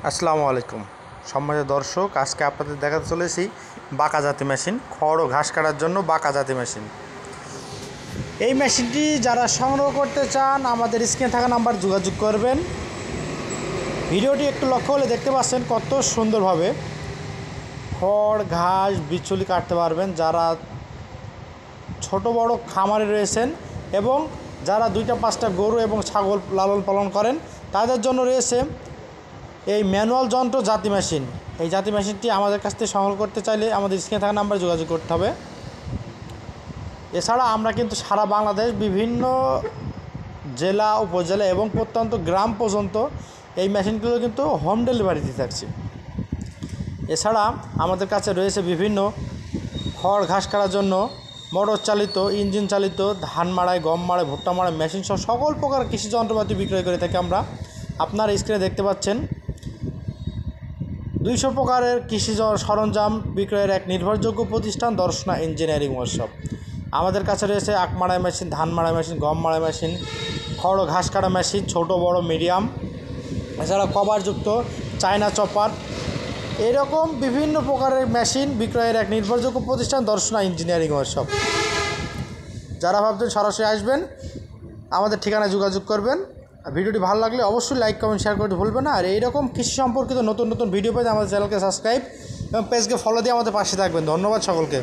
আসসালামু আলাইকুম সম্মানিত দর্শক, আজকে আপনাদের দেখাতে চলেছি বাঁকা জাতি মেশিন, খড় ও ঘাস কাটার জন্য বাঁকা জাতি মেশিন। এই মেশিনটি যারা সংগ্রহ করতে চান আমাদের স্ক্রিনে থাকা নাম্বার যোগাযোগ করবেন। ভিডিওটি একটু লক্ষ্য হলে দেখতে পাচ্ছেন কত সুন্দরভাবে খড় ঘাস বিচুলি কাটতে পারবেন। যারা ছোট বড় খামারে রয়েছেন এবং যারা 2-5টা গরু এবং ছাগল লালন পালন করেন তাদের জন্য রয়েছে এই ম্যানুয়াল যন্ত্র জাতি মেশিন। এই জাতি মেশিনটি আমাদের কাছ থেকে সংগ্রহ করতে চাইলে আমাদের স্ক্রিনে থাকা নাম্বারে যোগাযোগ করতে হবে। এছাড়া আমরা কিন্তু সারা বাংলাদেশ বিভিন্ন জেলা উপজেলা এবং প্রত্যন্ত গ্রাম পর্যন্ত এই মেশিনগুলো কিন্তু হোম ডেলিভারি দিয়ে থাকছি। এছাড়া আমাদের কাছে রয়েছে বিভিন্ন খড় ঘাস কাটার জন্য মোটর চালিত, ইঞ্জিন চালিত, ধান মাড়াই, গম মাড়াই, ভুট্টা মাড়াই মেশিন সহ সকল প্রকার কৃষি যন্ত্রপাতি বিক্রয় করে থাকি আমরা। আপনার স্ক্রিনে দেখতে পাচ্ছেন 200 প্রকারের কৃষি সরঞ্জাম বিক্রয়ের এক নির্ভরযোগ্য প্রতিষ্ঠান দর্শনা ইঞ্জিনিয়ারিং ওয়ার্কশপ। আমাদের কাছে রয়েছে আখ মাড়াই মেশিন, ধান মাড়াই মেশিন, গম মাড়াই মেশিন, খড় ও ঘাস কাটা মেশিন ছোট বড় মিডিয়াম, এছাড়া কভারযুক্ত চায়না চপার, এরকম বিভিন্ন প্রকারের মেশিন বিক্রয়ের এক নির্ভরযোগ্য প্রতিষ্ঠান দর্শনা ইঞ্জিনিয়ারিং ওয়ার্কশপ। যারা ভাবছেন সরাসরি আসবেন আমাদের ঠিকানায় যোগাযোগ করবেন। ভিডিওটি ভালো লাগলে অবশ্যই লাইক কমেন্ট শেয়ার করতে ভুলবেন না। আর এইরকম কৃষি সম্পর্কিত নতুন নতুন ভিডিও পেতে আমাদের চ্যানেলকে সাবস্ক্রাইব এবং পেজকে ফলো দিয়ে আমাদের পাশে থাকবেন। ধন্যবাদ সকলকে।